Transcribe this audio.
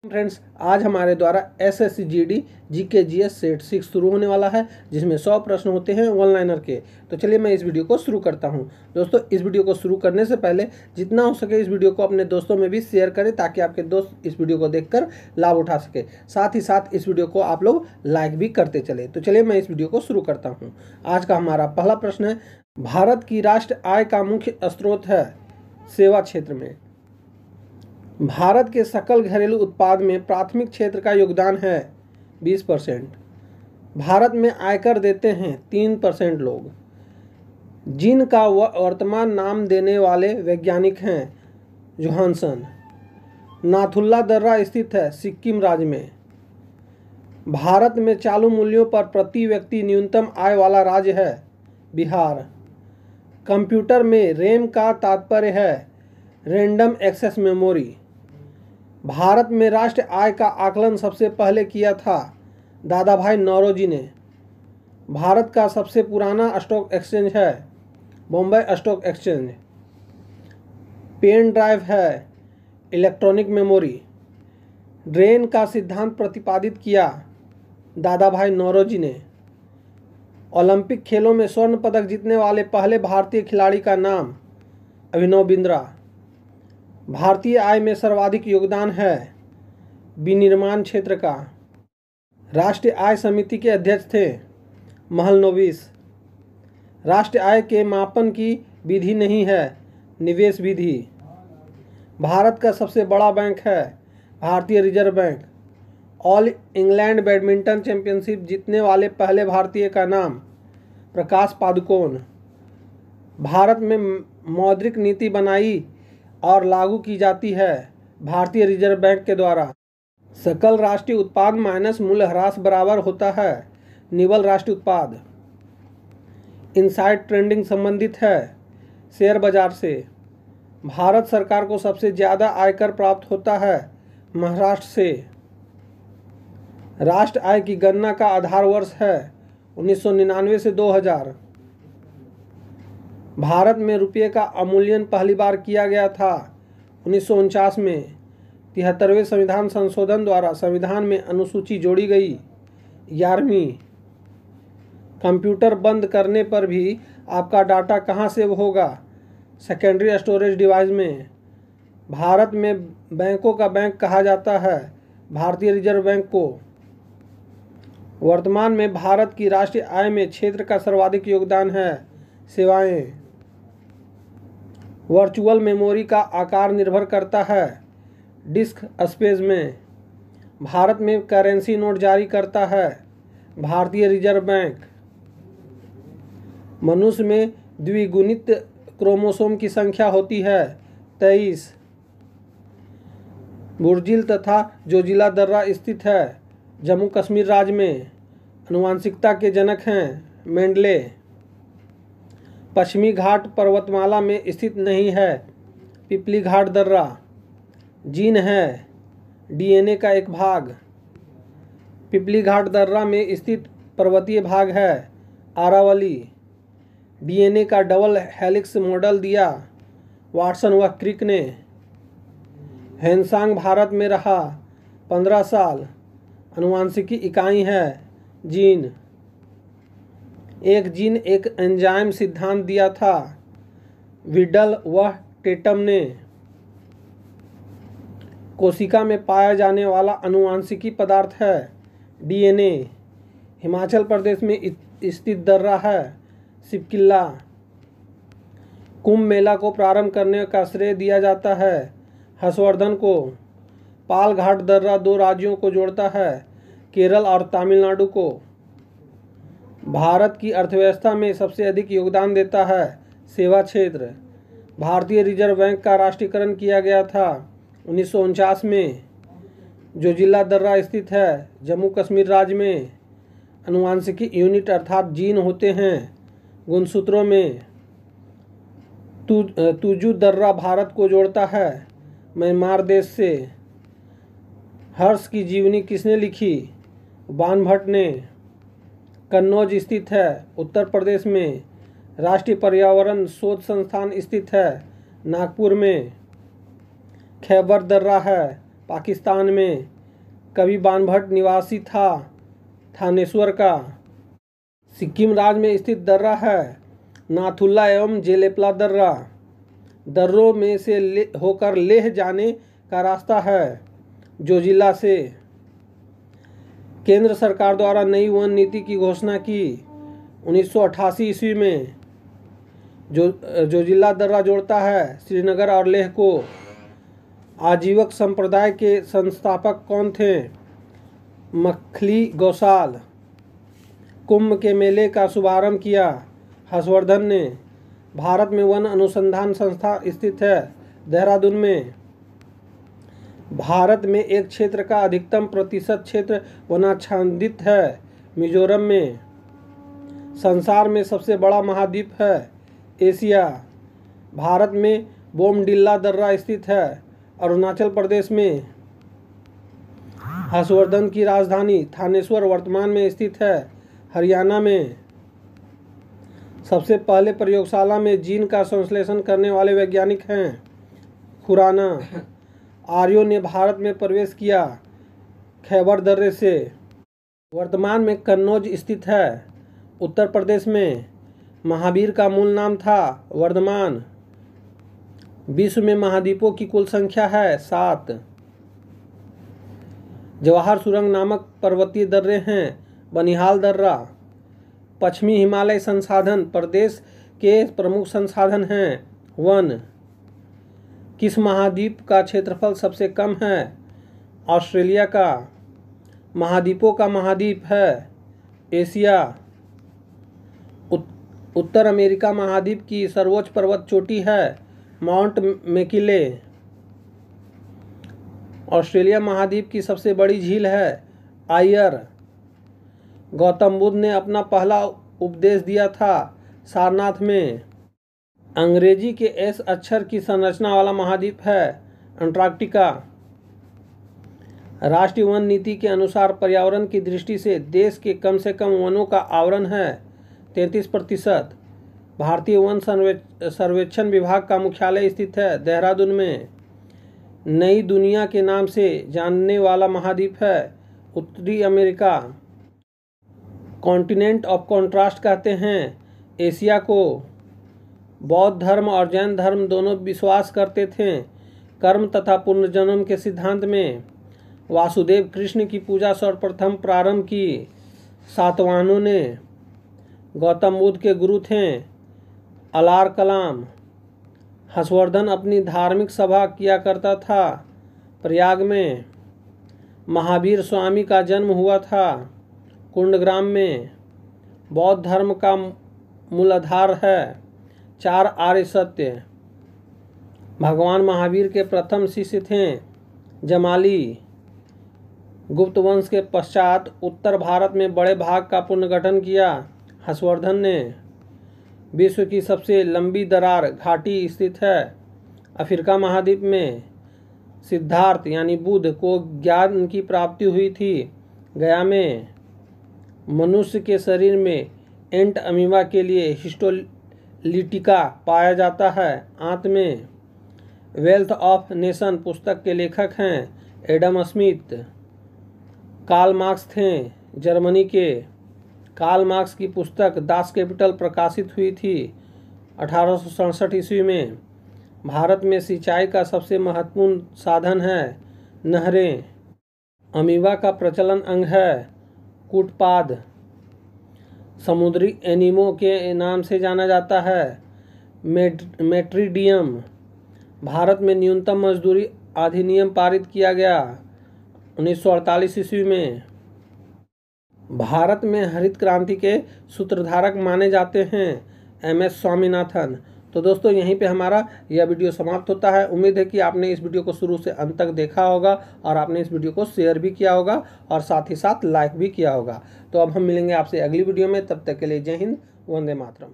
Friends, आज हमारे द्वारा SSC GD GK GS set 6 शुरू होने वाला है, जिसमें 100 प्रश्न होते हैं वन लाइनर के। तो चलिए मैं इस वीडियो को शुरू करता हूं। दोस्तों, इस वीडियो को शुरू करने से पहले जितना हो सके इस वीडियो को अपने दोस्तों में भी शेयर करें, ताकि आपके दोस्त इस वीडियो को देखकर लाभ उठा सके। साथ ही साथ इस वीडियो को आप लोग लाइक भी करते चले। तो चलिए मैं इस वीडियो को शुरू करता हूँ। आज का हमारा पहला प्रश्न है, भारत की राष्ट्र आय का मुख्य स्रोत है सेवा क्षेत्र में। भारत के सकल घरेलू उत्पाद में प्राथमिक क्षेत्र का योगदान है 20%। भारत में आयकर देते हैं 3% लोग। जिनका वर्तमान नाम देने वाले वैज्ञानिक हैं जोहानसन। नाथुल्ला दर्रा स्थित है सिक्किम राज्य में। भारत में चालू मूल्यों पर प्रति व्यक्ति न्यूनतम आय वाला राज्य है बिहार। कंप्यूटर में रैम का तात्पर्य है रैंडम एक्सेस मेमोरी। भारत में राष्ट्र आय का आकलन सबसे पहले किया था दादा भाई नौरोजी ने। भारत का सबसे पुराना स्टॉक एक्सचेंज है Bombay stock exchange. Pen drive है इलेक्ट्रॉनिक मेमोरी। ड्रेन का सिद्धांत प्रतिपादित किया दादा भाई नौरोजी ने। ओलंपिक खेलों में स्वर्ण पदक जीतने वाले पहले भारतीय खिलाड़ी का नाम अभिनव बिंद्रा। भारतीय आय में सर्वाधिक योगदान है विनिर्माण क्षेत्र का। राष्ट्रीय आय समिति के अध्यक्ष थे महलनोबिस। राष्ट्रीय आय के मापन की विधि नहीं है निवेश विधि। भारत का सबसे बड़ा बैंक है भारतीय reserve bank. All England badminton championship जीतने वाले पहले भारतीय का नाम प्रकाश पादुकोण। भारत में मौद्रिक नीति बनाई और लागू की जाती है भारतीय रिजर्व बैंक के द्वारा। सकल राष्ट्रीय उत्पाद माइनस मूल्यह्रास बराबर होता है निवल राष्ट्रीय उत्पाद। इनसाइड ट्रेंडिंग संबंधित है शेयर बाजार से। भारत सरकार को सबसे ज़्यादा आयकर प्राप्त होता है महाराष्ट्र से। राष्ट्र आय की गणना का आधार वर्ष है 1999 से 2000। भारत में रुपये का अवमूल्यन पहली बार किया गया था 1949 में। 73वें संविधान संशोधन द्वारा संविधान में अनुसूची जोड़ी गई 11वीं। कंप्यूटर बंद करने पर भी आपका डाटा कहाँ सेव होगा सेकेंडरी स्टोरेज डिवाइस में। भारत में बैंकों का बैंक कहा जाता है भारतीय रिजर्व बैंक को। वर्तमान में भारत की राष्ट्रीय आय में क्षेत्र का सर्वाधिक योगदान है सेवाएं। वर्चुअल मेमोरी का आकार निर्भर करता है डिस्क स्पेस में। भारत में करेंसी नोट जारी करता है भारतीय रिजर्व बैंक। मनुष्य में द्विगुणित क्रोमोसोम की संख्या होती है 23। बुर्जिल तथा जोजिला दर्रा स्थित है जम्मू कश्मीर राज्य में। आनुवांशिकता के जनक हैं मेंडले। पश्चिमी घाट पर्वतमाला में स्थित नहीं है पिपली घाट दर्रा। जीन है डीएनए का एक भाग। पिपली घाट दर्रा में स्थित पर्वतीय भाग है आरावली। डीएनए का डबल हेलिक्स मॉडल दिया वाटसन व क्रिक ने। हेनसांग भारत में रहा 15 साल। आनुवांशिकी इकाई है जीन। एक जीन एक एंजाइम सिद्धांत दिया था विडल व टेटम ने। कोशिका में पाया जाने वाला आनुवांशिकी पदार्थ है डीएनए। हिमाचल प्रदेश में स्थित दर्रा है सिपकिल्ला। कुंभ मेला को प्रारंभ करने का श्रेय दिया जाता है हर्षवर्धन को। पाल घाट दर्रा 2 राज्यों को जोड़ता है केरल और तमिलनाडु को। भारत की अर्थव्यवस्था में सबसे अधिक योगदान देता है सेवा क्षेत्र। भारतीय रिजर्व बैंक का राष्ट्रीयकरण किया गया था 1949 में। जो जिला दर्रा स्थित है जम्मू कश्मीर राज्य में। आनुवांशिकी यूनिट अर्थात जीन होते हैं गुणसूत्रों में। तुजू दर्रा भारत को जोड़ता है म्यांमार देश से। हर्ष की जीवनी किसने लिखी बाणभट्ट ने। कन्नौज स्थित है उत्तर प्रदेश में। राष्ट्रीय पर्यावरण शोध संस्थान स्थित है नागपुर में। खैबर दर्रा है पाकिस्तान में कवि बाणभट्ट निवासी था थानेश्वर का। सिक्किम राज्य में स्थित दर्रा है नाथुला एवं जेलेपला दर्रा। दर्रों में से होकर लेह जाने का रास्ता है जोजिला से। केंद्र सरकार द्वारा नई वन नीति की घोषणा की 1988 ईस्वी में। जोजिला दर्रा जोड़ता है श्रीनगर और लेह को। आजीवक संप्रदाय के संस्थापक कौन थे? मखली गौसाल। कुंभ के मेले का शुभारंभ किया हर्षवर्धन ने। भारत में वन अनुसंधान संस्था स्थित है देहरादून में। भारत में एक क्षेत्र का अधिकतम प्रतिशत क्षेत्र वनाच्छादित है मिजोरम में। संसार में सबसे बड़ा महाद्वीप है एशिया। भारत में बोमडिल्ला दर्रा स्थित है अरुणाचल प्रदेश में। हर्षवर्धन की राजधानी थानेश्वर वर्तमान में स्थित है हरियाणा में। सबसे पहले प्रयोगशाला में जीन का संश्लेषण करने वाले वैज्ञानिक हैं खुराना। आर्यों ने भारत में प्रवेश किया खैबर दर्रे से। वर्तमान में कन्नौज स्थित है उत्तर प्रदेश में। महावीर का मूल नाम था वर्धमान। विश्व में महाद्वीपों की कुल संख्या है 7। जवाहर सुरंग नामक पर्वतीय दर्रे हैं बनिहाल दर्रा। पश्चिमी हिमालय संसाधन प्रदेश के प्रमुख संसाधन हैं वन। किस महाद्वीप का क्षेत्रफल सबसे कम है? ऑस्ट्रेलिया का। महाद्वीपों का महाद्वीप है एशिया। उत्तर अमेरिका महाद्वीप की सर्वोच्च पर्वत चोटी है माउंट मैकिले। ऑस्ट्रेलिया महाद्वीप की सबसे बड़ी झील है आयर। गौतम बुद्ध ने अपना पहला उपदेश दिया था सारनाथ में। अंग्रेजी के एस अक्षर की संरचना वाला महाद्वीप है अंटार्कटिका। राष्ट्रीय वन नीति के अनुसार पर्यावरण की दृष्टि से देश के कम से कम वनों का आवरण है 33%। भारतीय वन सर्वेक्षण विभाग का मुख्यालय स्थित है देहरादून में। नई दुनिया के नाम से जानने वाला महाद्वीप है उत्तरी अमेरिका। कॉन्टिनेंट ऑफ कॉन्ट्रास्ट कहते हैं एशिया को। बौद्ध धर्म और जैन धर्म दोनों विश्वास करते थे कर्म तथा पुनर्जन्म के सिद्धांत में। वासुदेव कृष्ण की पूजा सर्वप्रथम प्रारंभ की सातवाहनों ने। गौतम बुद्ध के गुरु थे अलार कलाम। हर्षवर्धन अपनी धार्मिक सभा किया करता था प्रयाग में। महावीर स्वामी का जन्म हुआ था कुंडग्राम में। बौद्ध धर्म का मूलाधार है 4 आर्य सत्य। भगवान महावीर के प्रथम शिष्य थे जमाली। गुप्त वंश के पश्चात उत्तर भारत में बड़े भाग का पुनर्गठन किया हर्षवर्धन ने। विश्व की सबसे लंबी दरार घाटी स्थित है अफ्रीका महाद्वीप में। सिद्धार्थ यानी बुद्ध को ज्ञान की प्राप्ति हुई थी गया में। मनुष्य के शरीर में एंट अमीबा के लिए हिस्टोलिटिका पाया जाता है आंत में। वेल्थ ऑफ नेशन पुस्तक के लेखक हैं एडम स्मिथ। कार्ल मार्क्स थे जर्मनी के। कार्ल मार्क्स की पुस्तक दास कैपिटल प्रकाशित हुई थी 1867 ईस्वी में। भारत में सिंचाई का सबसे महत्वपूर्ण साधन है नहरें। अमीबा का प्रचलन अंग है कूटपाद। समुद्री एनीमो के नाम से जाना जाता है मेट्रीडियम। भारत में न्यूनतम मजदूरी अधिनियम पारित किया गया 1948 ईस्वी में। भारत में हरित क्रांति के सूत्रधारक माने जाते हैं MS स्वामीनाथन। तो दोस्तों यहीं पे हमारा यह वीडियो समाप्त होता है। उम्मीद है कि आपने इस वीडियो को शुरू से अंत तक देखा होगा और आपने इस वीडियो को शेयर भी किया होगा और साथ ही साथ लाइक भी किया होगा। तो अब हम मिलेंगे आपसे अगली वीडियो में। तब तक के लिए जय हिंद, वंदे मातरम।